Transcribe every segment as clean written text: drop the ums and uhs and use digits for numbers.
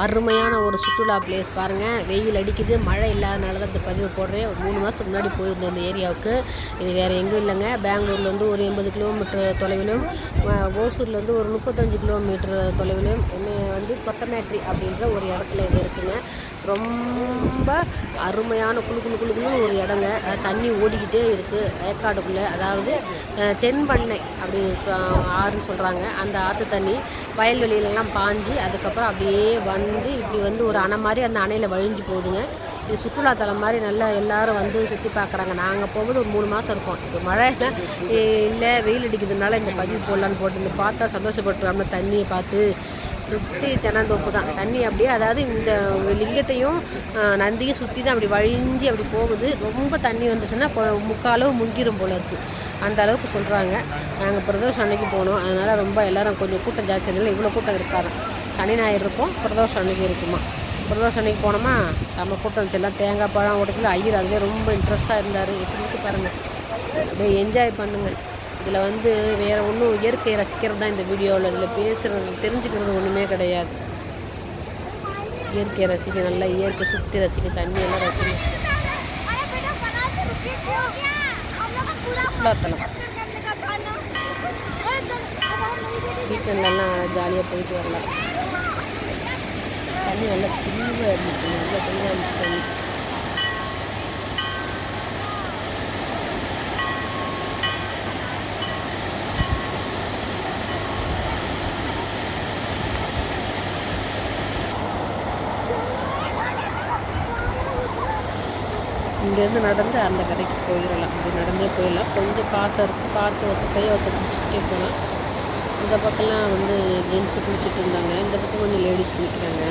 அருமையான ஒரு சுற்றுலா பிளேஸ் பாருங்கள். வெயில் அடிக்குது, மழை இல்லாதனால தான் இந்த பதிவு போடுறேன். ஒரு 3 மாதத்துக்கு முன்னாடி போயிருந்தோம் இந்த ஏரியாவுக்கு. இது வேறு எங்கேயும் இல்லைங்க. பெங்களூர்லேருந்து ஒரு 80 கிலோமீட்டர் தொலைவிலும், ஓசூர்லேருந்து ஒரு 35 கிலோமீட்டர் தொலைவிலும் கொத்தமேட்ரி அப்படின்ற ஒரு இடத்துல இது இருக்குங்க. ரொம்ப அருமையான குழுன்னு ஒரு இடங்க. தண்ணி ஓடிக்கிட்டே இருக்குது வயக்காடுக்குள்ளே. அதாவது தென்பண்ணை அப்படின்னு ஆறுன்னு சொல்கிறாங்க. அந்த ஆற்று தண்ணி வயல்வெளியிலலாம் பாஞ்சு அதுக்கப்புறம் அப்படியே இப்படி ஒரு அணை மாதிரி அந்த அணையில் வழிஞ்சு போகுதுங்க. இது சுற்றுலாத்தலம் மாதிரி நல்லா எல்லோரும் சுற்றி பார்க்குறாங்க. நாங்கள் போகும்போது ஒரு 3 மாதம் இருக்கும். இப்போ மழை இல்லை, வெயில் அடிக்கிறதுனால இந்த பதிவு போடலான்னு போட்டு பார்த்தா சந்தோஷப்பட்டுருக்காம தண்ணியை பார்த்து சுற்றி தென்னந்தோப்பு தான் தண்ணி. அப்படியே அதாவது இந்த லிங்கத்தையும் நந்தியும் சுற்றி தான் அப்படி வழிஞ்சு அப்படி போகுது. ரொம்ப தண்ணி வந்துச்சுன்னா முக்காலவு முங்கிரும் போல இருக்குது, அந்த அளவுக்கு சொல்கிறாங்க. நாங்கள் பிரதோஷம் அன்னைக்கு போனோம், அதனால் ரொம்ப எல்லோரும் கொஞ்சம் கூட்டம் ஜாஸ்தி இருந்ததில்லை. இவ்வளோ கூட்டம் இருக்காது. சனி ஞாயிறு இருக்கும், பிரதோஷம் அன்னைக்கு இருக்குமா. பிரதோஷம் அன்னைக்கு போனோமா நம்ம கூட்டம் வச்சு எல்லாம் தேங்காய் பழம் உடைக்கல. ஐயர் அதுவே ரொம்ப இன்ட்ரெஸ்ட்டாக இருந்தார். எப்படி பாருங்கள், அப்படியே என்ஜாய் பண்ணுங்கள். இதில் வேறு ஒன்றும் இயற்கையை ரசிக்கிறது தான் இந்த வீடியோவில். இதில் பேசுகிறது தெரிஞ்சுக்கிறது ஒன்றுமே கிடையாது. இயற்கையை ரசிக்க, நல்லா இயற்கை சுற்றி ரசிக்க, தண்ணியெல்லாம் ரசிக்க. சுற்றுலாத்தலம் வீக்கெண்ட்லாம் ஜாலியாக போயிட்டு வரலாம். தண்ணி நல்லா தெளிவாக இருந்துச்சு, நல்லா தெளிவாக இருந்துச்சு தண்ணி. இங்கேருந்து நடந்து அந்த கடைக்கு போயிடலாம். அப்படி நடந்தே போயிடலாம். கொஞ்சம் பாசம் இருக்குது, பார்த்து கையை பிடிச்சிக்கிட்டே போகலாம். இந்த பக்கம்லாம் ஜென்ஸு குளிச்சுட்டு இருந்தாங்க, இந்த பக்கம் கொஞ்சம் லேடிஸ் குளிக்கிறாங்க.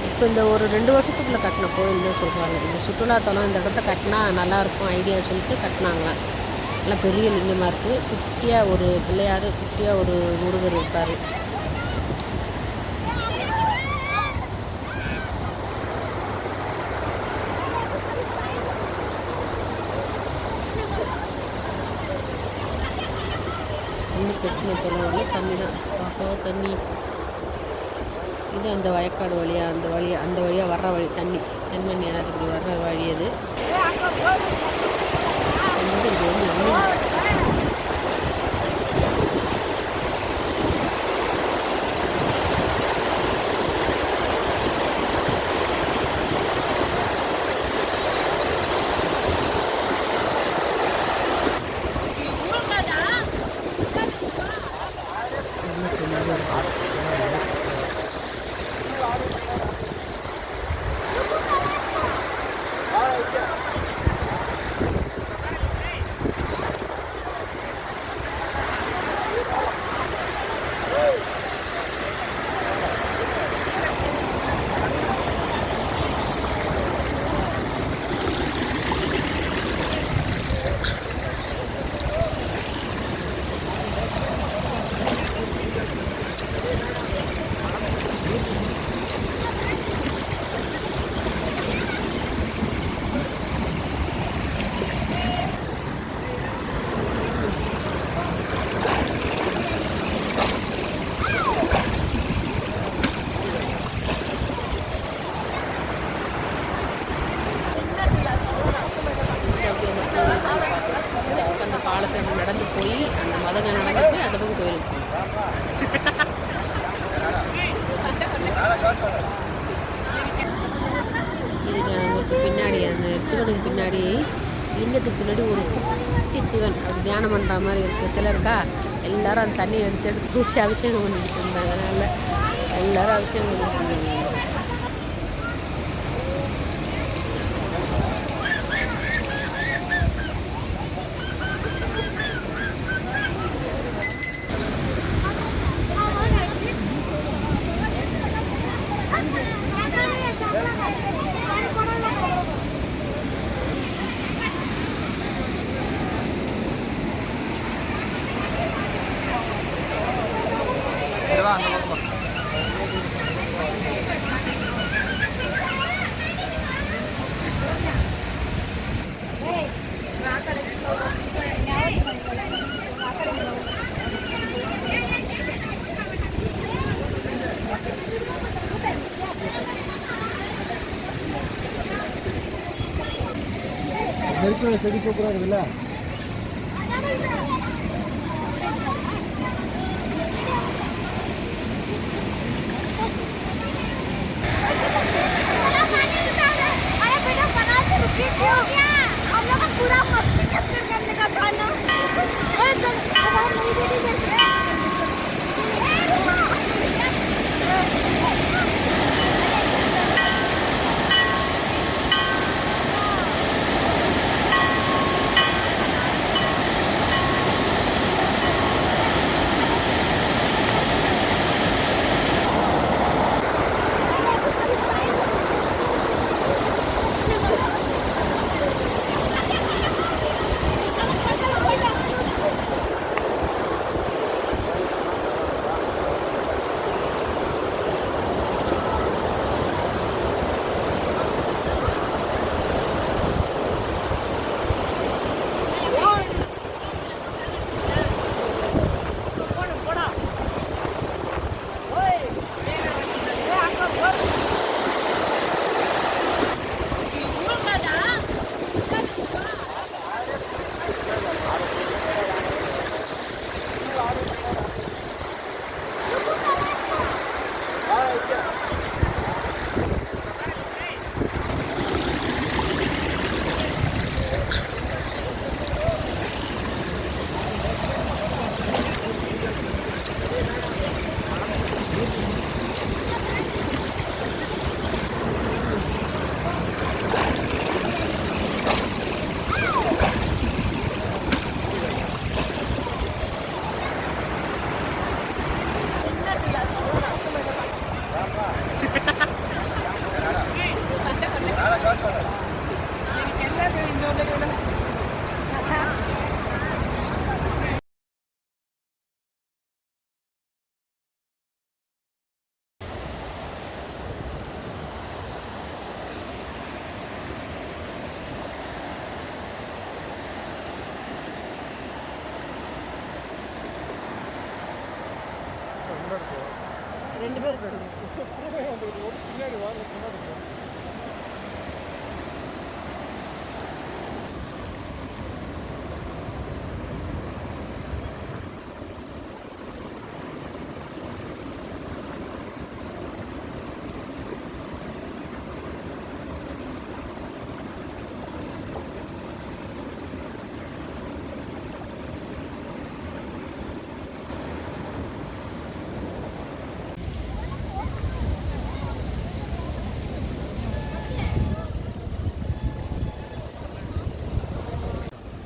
இப்போ இந்த ஒரு 2 வருஷத்துக்குள்ளே கட்டின கோயில் தான் சொல்கிறாங்க. இந்த சுற்றுலாத்தலம் இந்த இடத்த கட்டினா நல்லாயிருக்கும் ஐடியா சொல்லிட்டு கட்டினாங்களாம். நல்லா பெரிய லிங்கமாக இருக்குது. குட்டியாக ஒரு பிள்ளையார், குட்டியாக ஒரு முருகர் இருப்பார். கட்டின தொலைவில் தண்ணி தான் பார்ப்போம். தண்ணி இது அந்த வயக்காடு வழியாக அந்த வழியாக வர்ற வழி. தண்ணி தென்மணி ஆறு இப்படி வர்ற வழி. அது பாலத்தில் நடந்து போய் அந்த மதங்க நடந்து போய் அந்த பக்கம் கோயிலுக்கு இதுக்கு பின்னாடி அந்த சிவனுக்கு பின்னாடி லிங்கத்துக்கு பின்னாடி ஒரு குட்டி சிவன் அது தியானம் பண்ணுற மாதிரி இருக்குது. சிலருக்கா எல்லோரும் அந்த தண்ணியை எடுத்து தூக்கி அபிஷேகம் பண்ணிக்கிட்டு இருந்தாங்க. அதனால் எல்லோரும் அபிஷேகம் பண்ணிட்டு இருந்தாங்க. அந்த பக்கம் இருக்கிற செடி சூப்பராக இருக்குல்ல. पूरा मस्ती कैप्चर करने का था ना। ரெண்டு பேர்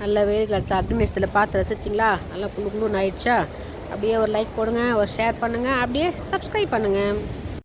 நல்ல வெயில் காலத்தில் அக்னிநேசத்தில் பார்த்து ரசிச்சிங்களா? நல்லா குளு குளுன்னு ஆயிடுச்சா? அப்படியே ஒரு லைக் போடுங்க, ஒரு ஷேர் பண்ணுங்கள், அப்படியே சப்ஸ்கிரைப் பண்ணுங்கள்.